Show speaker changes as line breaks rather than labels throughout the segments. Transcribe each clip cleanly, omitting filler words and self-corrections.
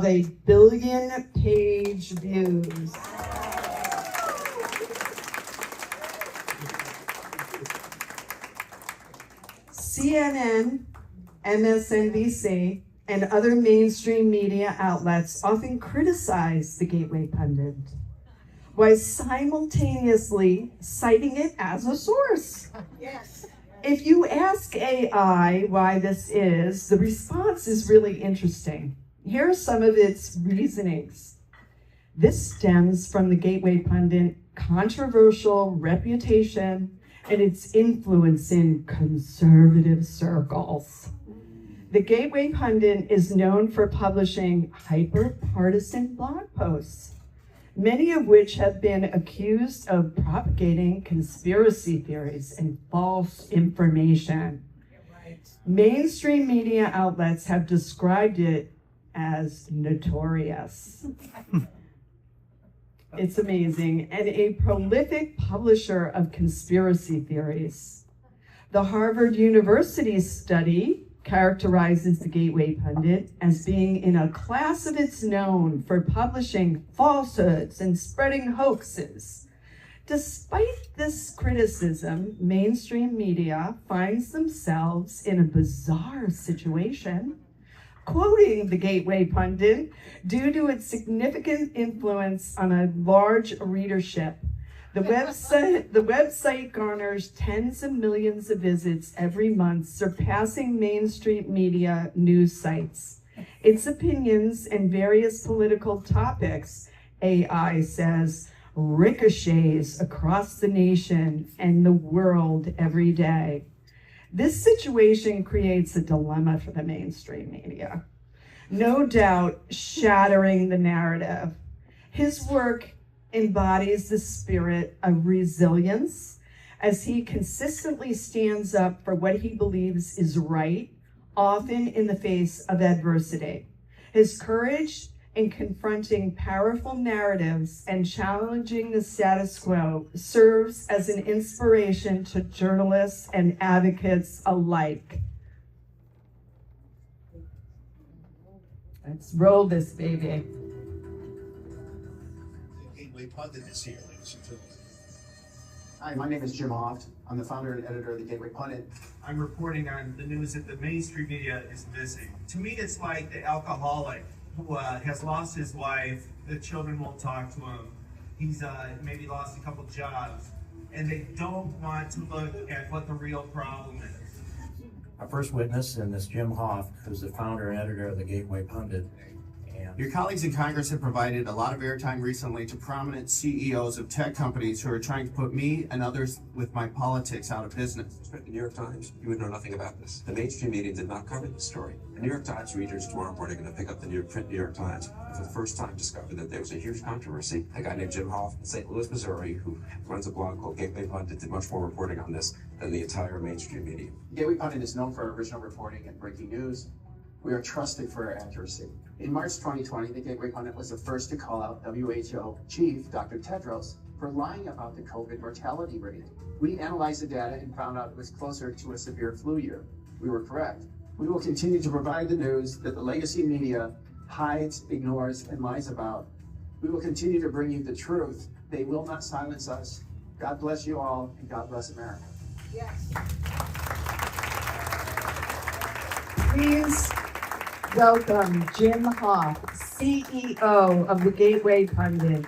a billion-page views. CNN, MSNBC, and other mainstream media outlets often criticize the Gateway Pundit, while simultaneously citing it as a source.
Yes.
If you ask AI why this is, the response is really interesting. Here are some of its reasonings. This stems from the Gateway Pundit controversial reputation and its influence in conservative circles. The Gateway Pundit is known for publishing hyper-partisan blog posts, many of which have been accused of propagating conspiracy theories and false information. Mainstream media outlets have described it as notorious. It's amazing, and a prolific publisher of conspiracy theories. The Harvard University study characterizes the Gateway Pundit as being in a class of its own for publishing falsehoods and spreading hoaxes. Despite this criticism, mainstream media finds themselves in a bizarre situation, quoting the Gateway Pundit due to its significant influence on a large readership. The website garners tens of millions of visits every month, surpassing mainstream media news sites. Its opinions and various political topics, AI says, ricochets across the nation and the world every day. This situation creates a dilemma for the mainstream media, no doubt shattering the narrative. His work embodies the spirit of resilience as he consistently stands up for what he believes is right, often in the face of adversity. His courage in confronting powerful narratives and challenging the status quo serves as an inspiration to journalists and advocates alike. Let's roll this baby.
Pundit is here, ladies and gentlemen.
Hi, my name is Jim Hoft. I'm the founder and editor of the Gateway Pundit.
I'm reporting on the news that the mainstream media is missing. To me, it's like the alcoholic who has lost his wife, the children won't talk to him, he's maybe lost a couple jobs, and they don't want to look at what the real problem is.
Our first witness, and this Jim Hoft, who's the founder and editor of the Gateway Pundit.
Your colleagues in Congress have provided a lot of airtime recently to prominent CEOs of tech companies who are trying to put me and others with my politics out of business.
The New York Times, you would know nothing about this. The mainstream media did not cover this story. The New York Times readers tomorrow morning are going to pick up the print New York Times and for the first time discover that there was a huge controversy. A guy named Jim Hoft in St. Louis, Missouri, who runs a blog called Gateway Pundit, did much more reporting on this than the entire mainstream media.
Gateway Pundit is known for original reporting and breaking news. We are trusted for our accuracy. In March 2020, the Gateway Pundit was the first to call out WHO Chief Dr. Tedros for lying about the COVID mortality rate. We analyzed the data and found out it was closer to a severe flu year. We were correct. We will continue to provide the news that the legacy media hides, ignores, and lies about. We will continue to bring you the truth. They will not silence us. God bless you all, and God bless America.
Yes.
Please welcome Jim Hoft, CEO of the Gateway Pundit.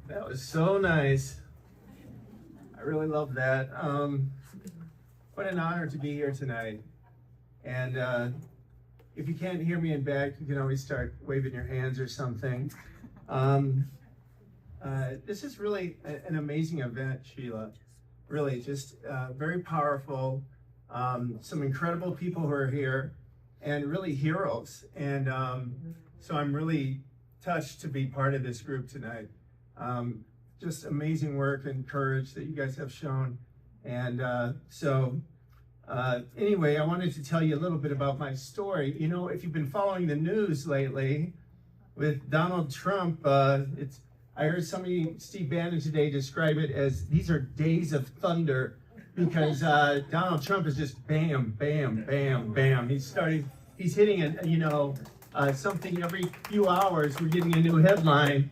That was so nice. I really love that. What an honor to be here tonight. And if you can't hear me in back, you can always start waving your hands or something. This is really an amazing event, Sheila. Really, just very powerful. Some incredible people who are here, and really heroes. And so I'm really touched to be part of this group tonight. Just amazing work and courage that you guys have shown. And so
Anyway, I wanted to tell you a little bit about my story. You know, if you've been following the news lately with Donald Trump, I heard Steve Bannon today describe it as these are days of thunder, because Donald Trump is just bam, bam, bam, bam. He's hitting something every few hours. We're getting a new headline.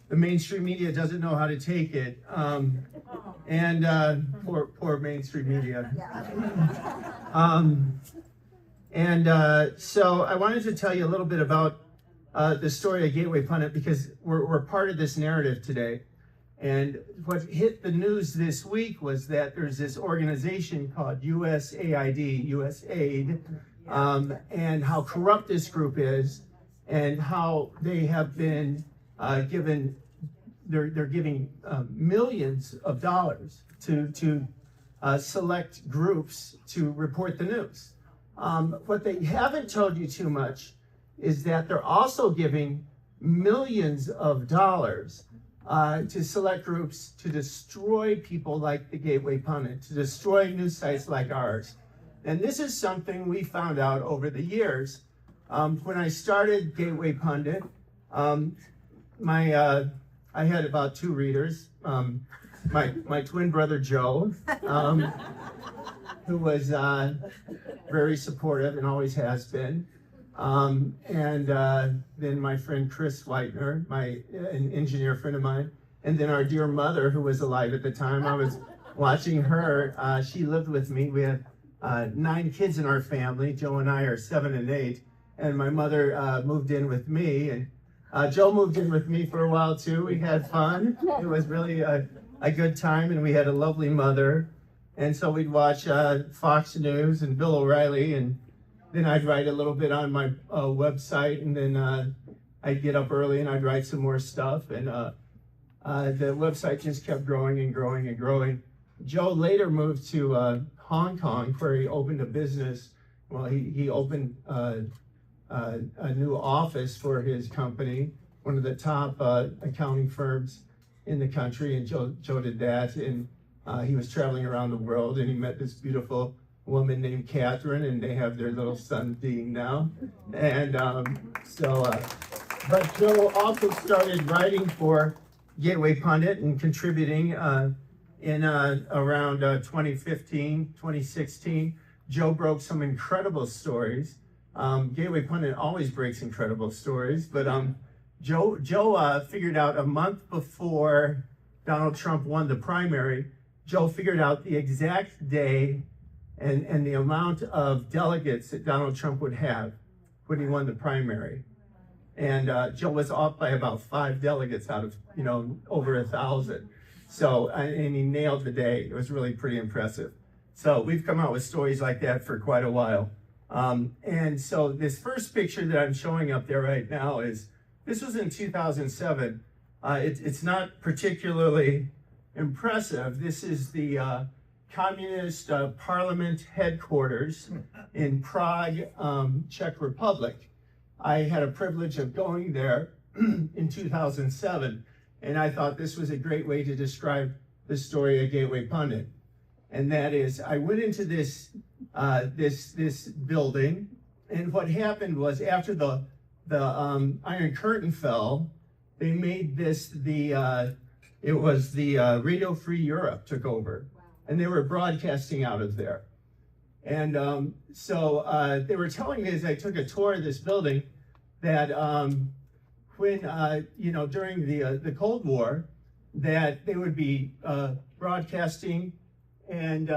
The mainstream media doesn't know how to take it. Poor mainstream media. So I wanted to tell you a little bit about the story of Gateway Pundit, because we're part of this narrative today. And what hit the news this week was that there's this organization called USAID, and how corrupt this group is, and how they have been they're giving millions of dollars to select groups to report the news. What they haven't told you too much is that they're also giving millions of dollars to select groups to destroy people like the Gateway Pundit, to destroy news sites like ours. And this is something we found out over the years. When I started Gateway Pundit, I had about 2 readers. My twin brother Joe, who was very supportive and always has been. Then my friend Chris Whitener, an engineer friend of mine, and then our dear mother, who was alive at the time. I was watching her. She lived with me. We had 9 kids in our family. Joe and I are 7 and 8, and my mother moved in with me, and Joe moved in with me for a while too. We had fun. It was really a good time, and we had a lovely mother. And so we'd watch Fox News and Bill O'Reilly, and then I'd write a little bit on my website, and then I'd get up early and I'd write some more stuff, and the website just kept growing and growing and growing. Joe later moved to Hong Kong, where he opened a business. Well, he opened a new office for his company, one of the top accounting firms in the country, and Joe did that, and he was traveling around the world, and he met this beautiful woman named Catherine, and they have their little son Dean now. And but Joe also started writing for Gateway Pundit and contributing in around 2015, 2016. Joe broke some incredible stories. Gateway Pundit always breaks incredible stories, but Joe figured out a month before Donald Trump won the primary, Joe figured out the exact day and the amount of delegates that Donald Trump would have when he won the primary. And Joe was off by about 5 delegates out of, over 1,000. So, and he nailed the day. It was really pretty impressive. So we've come out with stories like that for quite a while. And so this first picture that I'm showing up there right now this was in 2007. It's not particularly impressive. This is the Communist Parliament headquarters in Prague, Czech Republic. I had a privilege of going there in 2007, and I thought this was a great way to describe the story of Gateway Pundit. And that is, I went into this building, and what happened was after the Iron Curtain fell, they made this it was the Radio Free Europe took over, and they were broadcasting out of there. And so they were telling me as I took a tour of this building that when during the Cold War, that they would be broadcasting. And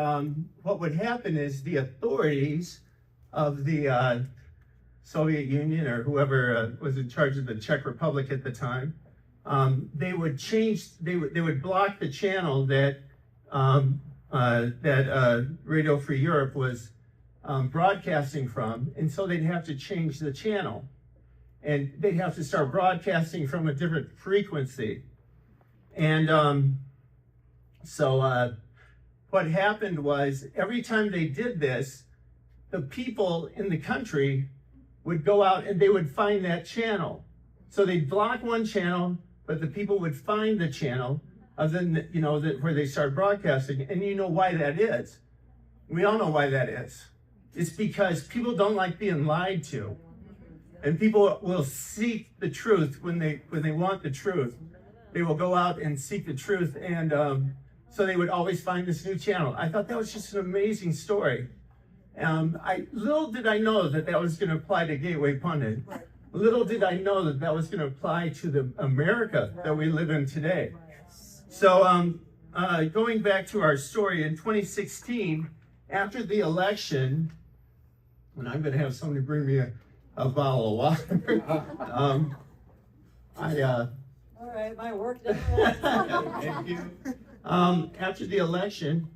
what would happen is the authorities of the Soviet Union, or whoever was in charge of the Czech Republic at the time, they would block the channel that Radio Free Europe was broadcasting from, and so they'd have to change the channel, and they'd have to start broadcasting from a different frequency. And what happened was, every time they did this, the people in the country would go out and they would find that channel. So they'd block one channel, but the people would find the channel where they start broadcasting. And you know why that is. We all know why that is. It's because people don't like being lied to. And people will seek the truth when they want the truth. They will go out and seek the truth. And so they would always find this new channel. I thought that was just an amazing story. Little did I know that that was going to apply to Gateway Pundit. Little did I know that that was going to apply to the America that we live in today. So going back to our story, in 2016, after the election, and I'm going to have somebody bring me a bottle of water.
All right, my work done.
Thank you. After the election,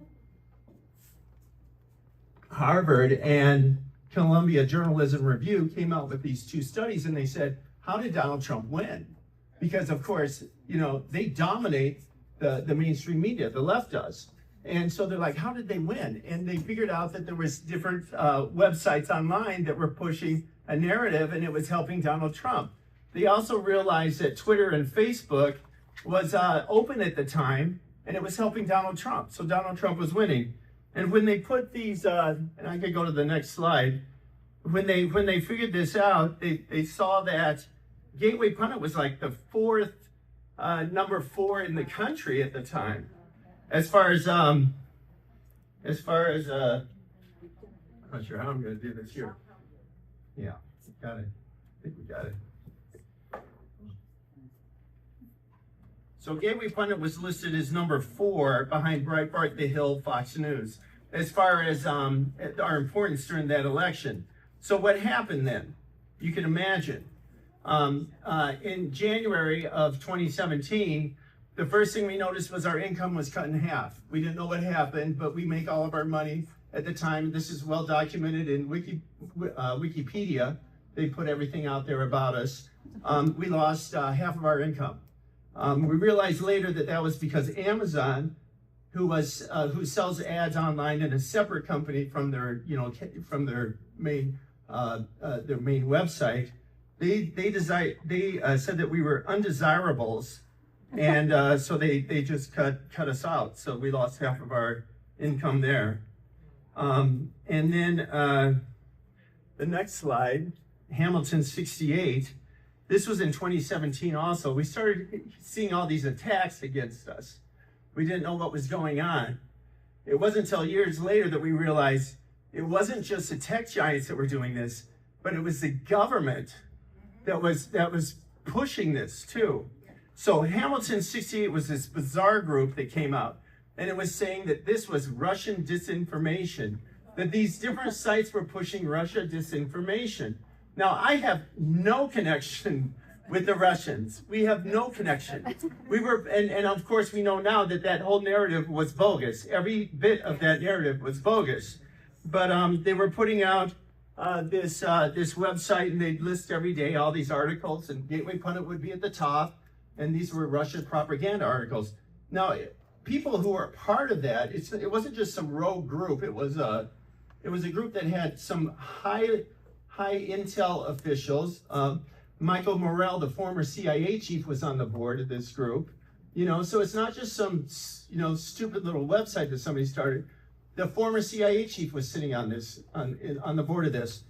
Harvard and Columbia Journalism Review came out with these two studies, and they said, how did Donald Trump win? Because, of course, you know, they dominate the mainstream media, the left does. And so they're like, how did they win? And they figured out that there was different websites online that were pushing a narrative, and it was helping Donald Trump. They also realized that Twitter and Facebook was open at the time, and it was helping Donald Trump. So Donald Trump was winning. And when they put these, and I can go to the next slide, when they figured this out, they saw that Gateway Pundit was like the number 4 in the country at the time. As far as I'm not sure how I'm going to do this here. Yeah, got it. I think we got it. So Gateway Pundit was listed as number 4 behind Breitbart, The Hill, Fox News, as far as our importance during that election. So what happened then? You can imagine. In January of 2017, the first thing we noticed was our income was cut in half. We didn't know what happened, but we make all of our money at the time. This is well documented in Wikipedia. They put everything out there about us. We lost half of our income. We realized later that that was because Amazon, who sells ads online in a separate company from their main website, they said that we were undesirables, and so they just cut us out. So we lost half of our income there. And then the next slide, Hamilton 68. This was in 2017 also. We started seeing all these attacks against us. We didn't know what was going on. It wasn't until years later that we realized it wasn't just the tech giants that were doing this, but it was the government that was pushing this too. So Hamilton 68 was this bizarre group that came out, and it was saying that this was Russian disinformation, that these different sites were pushing Russia disinformation. Now, I have no connection with the Russians. We have no connection. And of course, we know now that that whole narrative was bogus. Every bit of that narrative was bogus. But they were putting out this website, and they'd list every day all these articles, and Gateway Pundit would be at the top, and these were Russian propaganda articles. Now, people who were part of that, it wasn't just some rogue group. It was a group that had some high intel officials. Michael Morrell, the former CIA chief, was on the board of this group. So it's not just some stupid little website that somebody started. The former CIA chief was sitting on the board of this.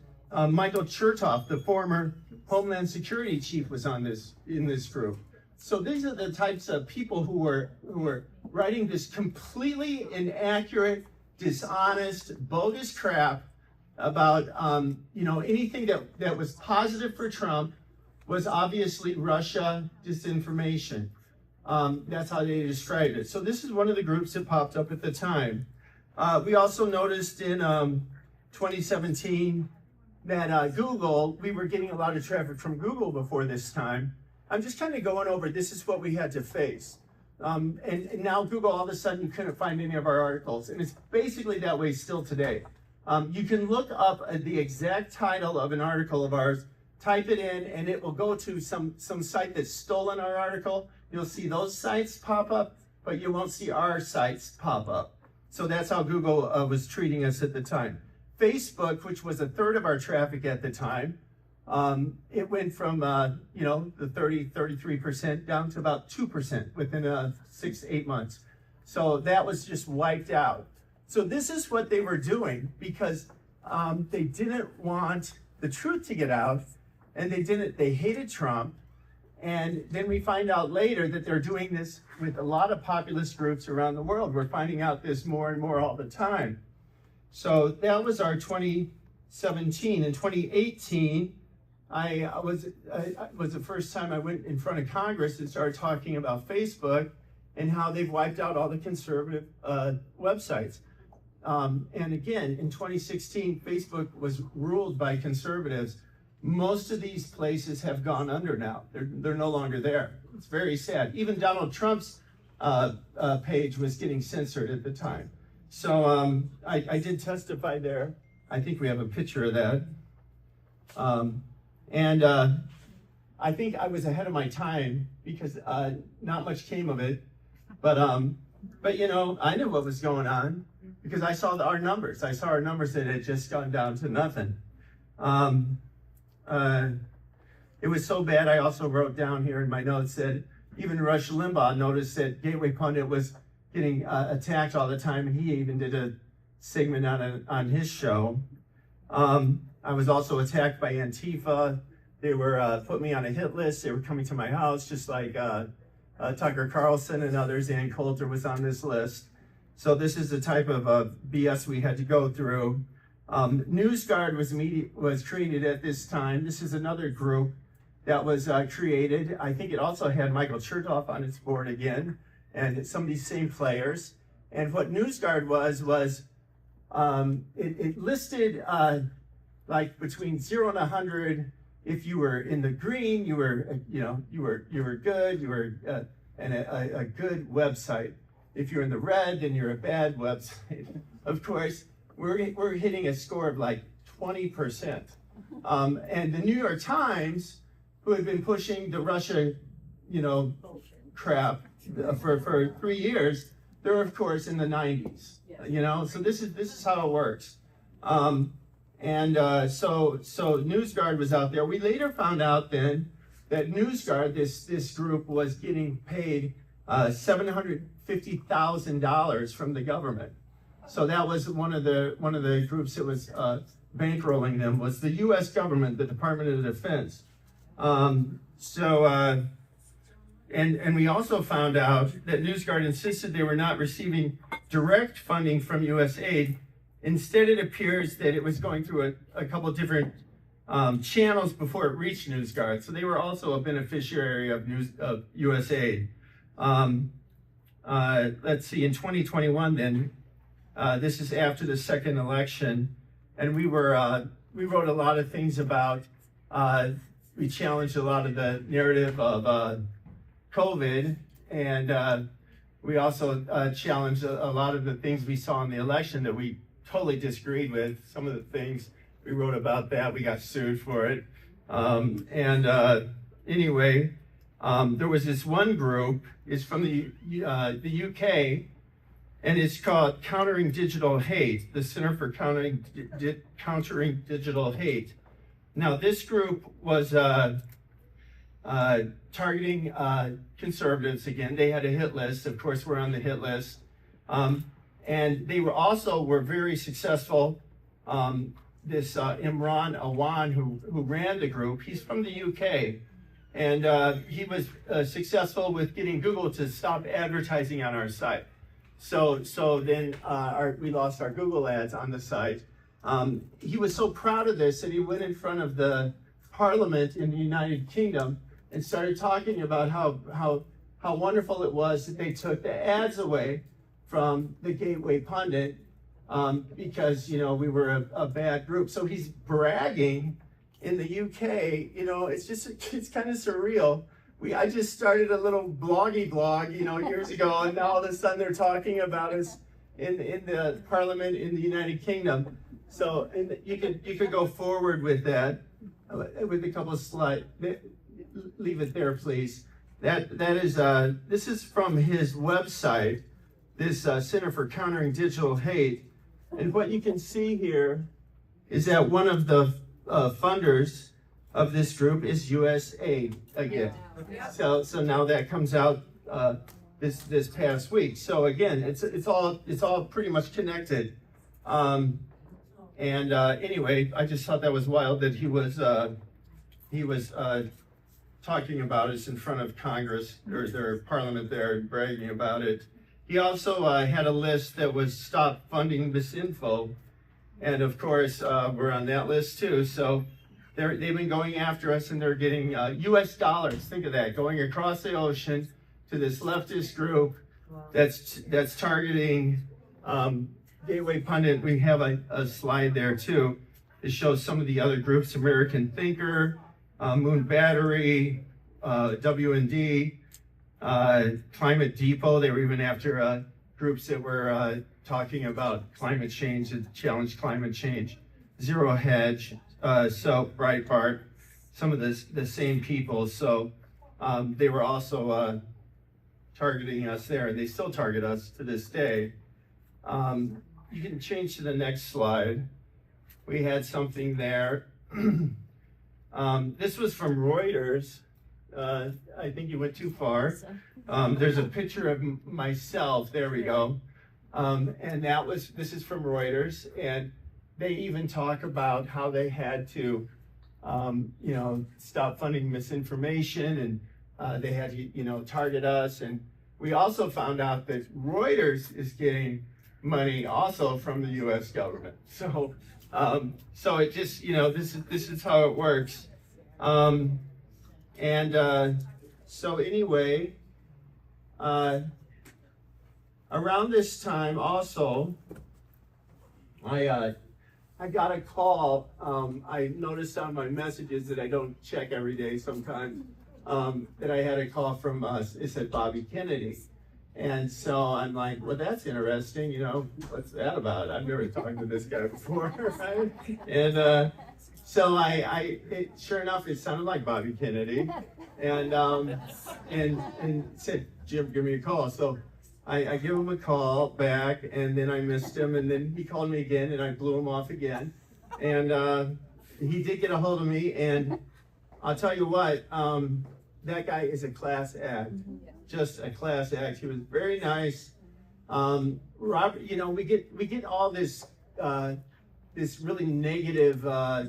Michael Chertoff, the former Homeland Security chief, was in this group. So these are the types of people who were writing this completely inaccurate, dishonest, bogus crap about anything that was positive for Trump was obviously Russia disinformation. That's how they described it. So this is one of the groups that popped up at the time. We also noticed in 2017 that Google, we were getting a lot of traffic from Google before this time. I'm just kind of going over, this is what we had to face. And now Google all of a sudden couldn't find any of our articles. And it's basically that way still today. You can look up the exact title of an article of ours, type it in, and it will go to some site that's stolen our article. You'll see those sites pop up, but you won't see our sites pop up. So that's how Google was treating us at the time. Facebook, which was 1/3 of our traffic at the time, it went from the 33% down to about 2% within 6 to 8 months. So that was just wiped out. So this is what they were doing because they didn't want the truth to get out, and they hated Trump. And then we find out later that they're doing this with a lot of populist groups around the world. We're finding out this more and more all the time. So that was our 2017. In 2018, I was the first time I went in front of Congress and started talking about Facebook and how they've wiped out all the conservative websites. And again, in 2016, Facebook was ruled by conservatives. Most of these places have gone under now. They're no longer there. It's very sad. Even Donald Trump's page was getting censored at the time. So I did testify there. I think we have a picture of that. And I think I was ahead of my time because not much came of it. But you know, I knew what was going on because I saw our numbers. I saw our numbers that had just gone down to nothing. It was so bad, I also wrote down here in my notes that even Rush Limbaugh noticed that Gateway Pundit was getting attacked all the time, and he even did a segment on his show. I was also attacked by Antifa. They were put me on a hit list. They were coming to my house, just like Tucker Carlson and others. Ann Coulter was on this list. So this is the type of BS we had to go through. NewsGuard was created at this time. This is another group that was created. I think it also had Michael Chertoff on its board again, and some of these same players. And what NewsGuard was it listed like between 0 and 100. If you were in the green, you were good. You were a good website. If you're in the red, then you're a bad website. Of course, we're hitting a score of like 20%. And the New York Times, who had been pushing the Russia, crap for 3 years, they're of course in the 90s. So this is how it works. So NewsGuard was out there. We later found out then that NewsGuard, this group, was getting paid $750,000 from the government. So that was one of the groups that was bankrolling them, was the U.S. government, the Department of Defense. And we also found out that NewsGuard insisted they were not receiving direct funding from USAID. Instead, it appears that it was going through a couple of different channels before it reached NewsGuard. So they were also a beneficiary of USAID. Let's see, in 2021 then, this is after the second election, and we wrote a lot of things about, we challenged a lot of the narrative of COVID, and we also challenged a lot of the things we saw in the election that we totally disagreed with. Some of the things we wrote about that, we got sued for it. Anyway, there was this one group, it's from the UK, and it's called Countering Digital Hate, the Center for Countering Digital Hate. Now, this group was targeting conservatives again. They had a hit list. Of course, we're on the hit list. And they were very successful. This Imran Awan, who ran the group, he's from the UK. And he was successful with getting Google to stop advertising on our site. So then we lost our Google ads on the site. He was so proud of this that he went in front of the Parliament in the United Kingdom and started talking about how wonderful it was that they took the ads away from the Gateway Pundit because we were a bad group. So he's bragging in the UK. It's kind of surreal. I just started a little bloggy blog, years ago, and now all of a sudden they're talking about us in the Parliament in the United Kingdom. So you could go forward with that, with a couple of slides. Leave it there, please. This is from his website, this Center for Countering Digital Hate, and what you can see here is that one of the funders of this group is USAID again. Yeah. So now that comes out, this past week. So again, it's all pretty much connected. Anyway, I just thought that was wild that he was talking about us in front of Congress or their parliament there, bragging about it. He also had a list that was stop funding misinfo, and of course we're on that list too. So they've been going after us, and they're getting U.S. dollars. Think of that, going across the ocean to this leftist group that's targeting Gateway Pundit. We have a slide there too. It shows some of the other groups: American Thinker, Moon Battery, WND, Climate Depot. They were even after groups that were talking about climate change and challenge climate change. Zero Hedge, so Breitbart, some of the same people. So they were also targeting us there, and they still target us to this day. You can change to the next slide. We had something there. This was from Reuters. I think you went too far. There's a picture of myself. There we go. And this is from Reuters, and they even talk about how they had to, stop funding misinformation, and they had to, target us. And we also found out that Reuters is getting money also from the U.S. government. So it just, this is how it works. So anyway, around this time also, I got a call. I noticed on my messages that I don't check every day sometimes, that I had a call from, it said Bobby Kennedy. And so I'm like, well, that's interesting. What's that about? I've never talked to this guy before, right? And so sure enough, it sounded like Bobby Kennedy, and said, Jim, give me a call. So I give him a call back, and then I missed him, and then he called me again, and I blew him off again. And he did get a hold of me, and I'll tell you what, that guy is a class act. Just a class act. He was very nice. Robert, we get all this really negative, thrown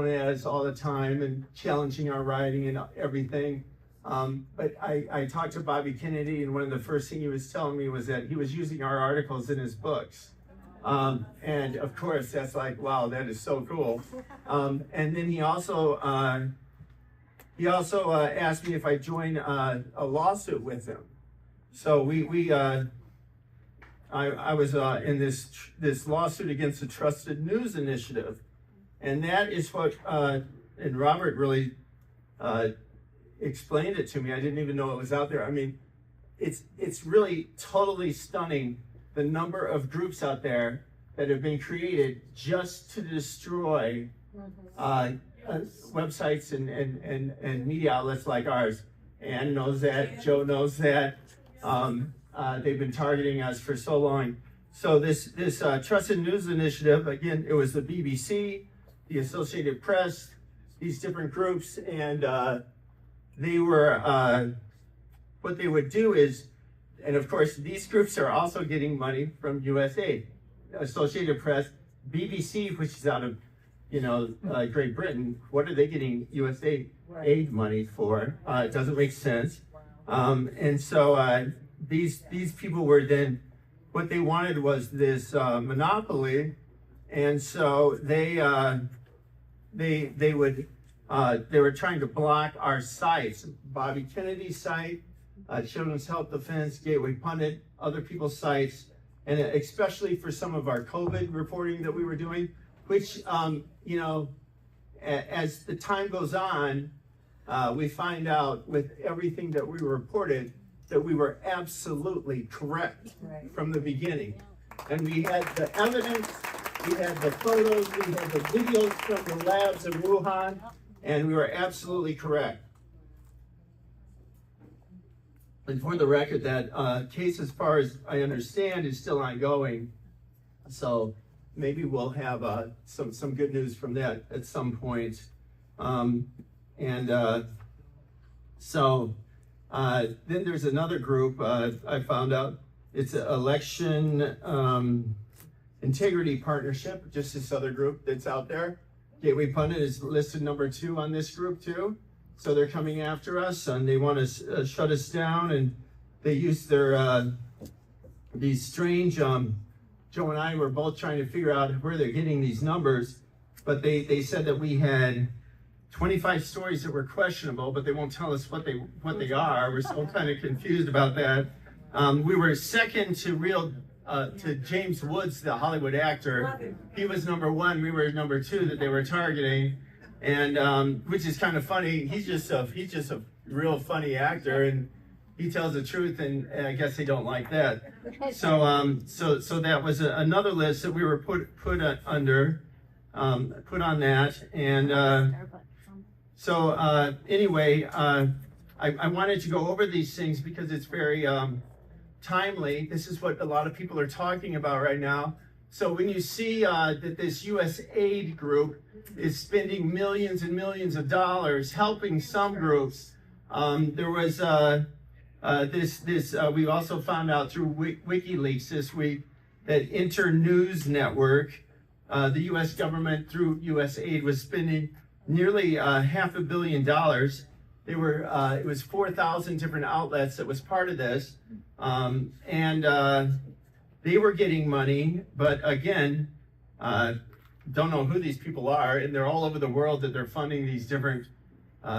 at us all the time and challenging our writing and everything. But I talked to Bobby Kennedy, and one of the first things he was telling me was that he was using our articles in his books. And of course, that's like, wow, that is so cool. And then he also asked me if I joined a lawsuit with him. So I was in this lawsuit against the Trusted News Initiative, and that is what and Robert really explained it to me. I didn't even know it was out there. I mean, it's really totally stunning the number of groups out there that have been created just to destroy websites and media outlets like ours. Ann knows that, Joe knows that. They've been targeting us for so long. So this Trusted News Initiative, again, it was the BBC, the Associated Press, these different groups, and they were, what they would do is, and of course, these groups are also getting money from USAID, Associated Press, BBC, which is out of Great Britain. What are they getting USAID aid money for? It doesn't make sense. And so these people were then, what they wanted was this monopoly, and so they were trying to block our sites, Bobby Kennedy's site, Children's Health Defense, Gateway Pundit, other people's sites, and especially for some of our COVID reporting that we were doing, which, as the time goes on, we find out with everything that we reported that we were absolutely correct from the beginning. And we had the evidence, we had the photos, we had the videos from the labs in Wuhan, and we were absolutely correct. And for the record, that case, as far as I understand, is still ongoing. So maybe we'll have some good news from that at some point. So Then there's another group I found out. It's an election integrity partnership, just this other group that's out there. Gateway Pundit is listed number 2 on this group too. So they're coming after us and they want to shut us down, and they use their these strange, Joe and I were both trying to figure out where they're getting these numbers, but they said that we had 25 stories that were questionable, but they won't tell us what they are. We're still kind of confused about that. We were second to James Woods, the Hollywood actor. He was number 1. We were number 2 that they were targeting, and which is kind of funny. He's just a real funny actor, and he tells the truth, and I guess they don't like that. So that was another list that we were put under, put on that, and anyway, I wanted to go over these things because it's very timely. This is what a lot of people are talking about right now. So when you see that this USAID group is spending millions and millions of dollars helping some groups, there was we also found out through WikiLeaks this week that Internews Network, the U.S. government through USAID was spending nearly $500 million. They were it was 4,000 different outlets that was part of this, and they were getting money, but again, don't know who these people are, and they're all over the world that they're funding these different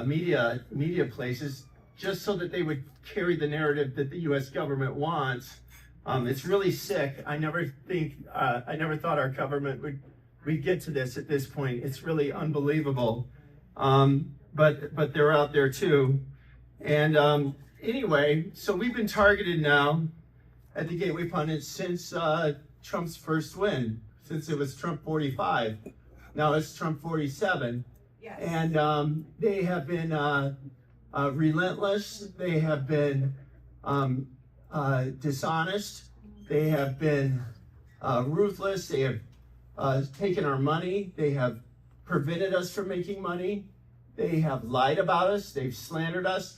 media places just so that they would carry the narrative that the U.S. government wants. It's really sick. I never thought our government would get to this at this point. It's really unbelievable. But they're out there too. And anyway, so we've been targeted now at the Gateway Pundit since Trump's first win, since it was Trump 45. Now it's Trump 47. Yes. And they have been relentless. They have been dishonest. They have been ruthless. They have taken our money. They have prevented us from making money. They have lied about us. They've slandered us.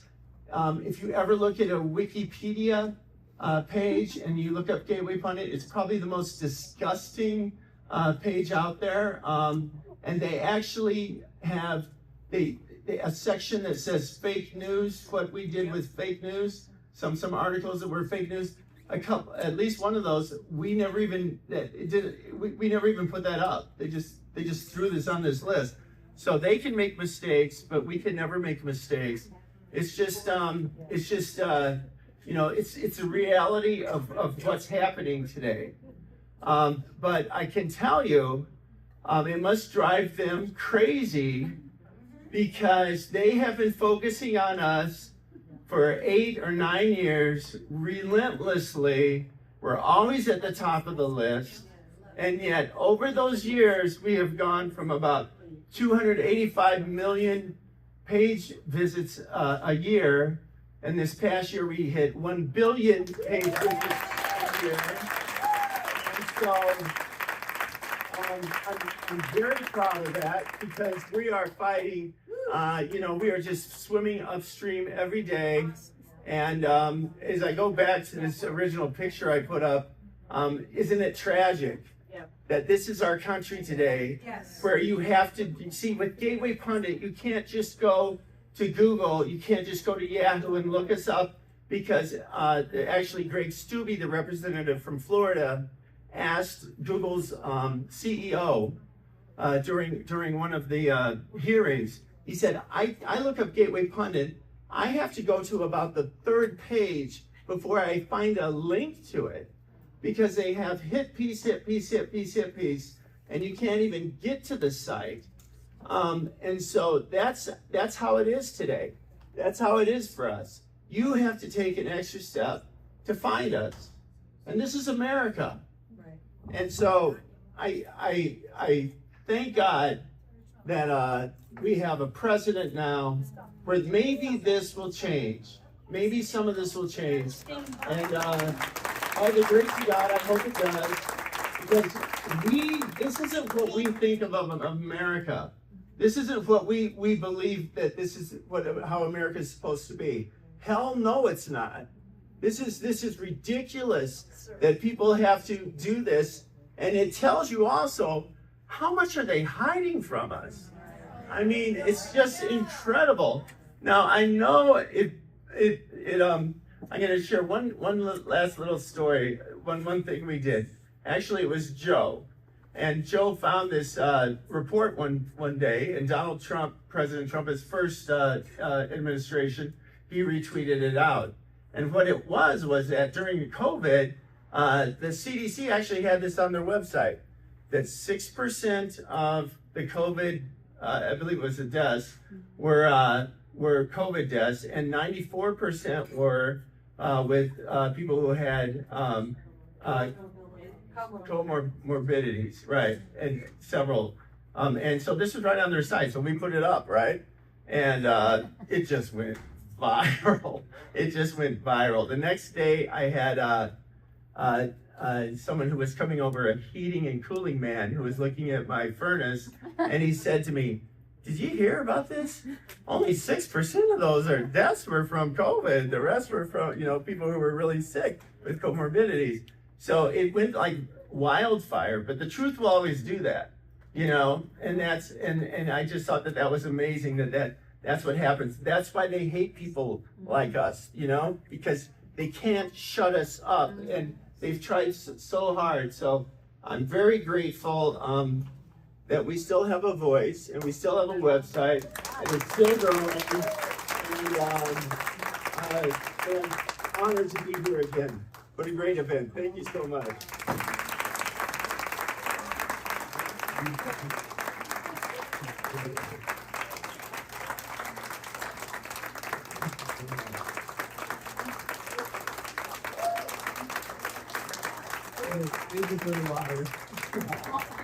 If you ever look at a Wikipedia page and you look up Gateway Pundit, it's probably the most disgusting page out there. And they actually have a section that says fake news, what we did with fake news, some articles that were fake news. At least one of those, we never even put that up. They just threw this on this list. So they can make mistakes, but we can never make mistakes. It's just it's a reality of what's happening today. But I can tell you, it must drive them crazy because they have been focusing on us for 8 or 9 years relentlessly. We're always at the top of the list. And yet over those years, we have gone from about 285 million page visits a year. And this past year, we hit 1 billion page visits a year. And so I'm very proud of that because we are fighting. We are just swimming upstream every day. And as I go back to this original picture I put up, isn't it tragic that this is our country today? Yes. Where you have to see with Gateway Pundit, you can't just go to Google, you can't just go to Yahoo and look us up because actually Greg Stubbe, the representative from Florida, asked Google's CEO during one of the hearings. He said, I look up Gateway Pundit, I have to go to about the 3rd page before I find a link to it because they have hit piece, and you can't even get to the site. And so that's how it is today. That's how it is for us. You have to take an extra step to find us. And this is America. Right. And so I thank God that we have a president now where maybe this will change. Maybe some of this will change. And by the grace of God, I hope it does. Because this isn't what we think of America. This isn't what we believe that this is how America is supposed to be. Hell no, it's not. This is ridiculous that people have to do this. And it tells you also, how much are they hiding from us? I mean, it's just incredible. Now, I know I'm going to share one last little story, one thing we did. Actually, it was Joe. And Joe found this report one day, and Donald Trump, President Trump, his first administration, he retweeted it out. And what it was that during COVID, the CDC actually had this on their website, that 6% of the COVID, I believe it was the deaths, were COVID deaths, and 94% were with people who had comorbidities, right, and several. And so this was right on their site, so we put it up, right? And it just went viral. It just went viral. The next day, I had someone who was coming over, a heating and cooling man who was looking at my furnace, and he said to me, "Did you hear about this? Only 6% of those deaths were from COVID. The rest were from, people who were really sick with comorbidities." So it went like wildfire, but the truth will always do that, and I just thought that was amazing that's what happens. That's why they hate people like us, because they can't shut us up, and they've tried so hard. So I'm very grateful that we still have a voice, and we still have a website, and it's still growing, and I'm honored to be here again. What a great event. Thank you so much. Thank you for the water.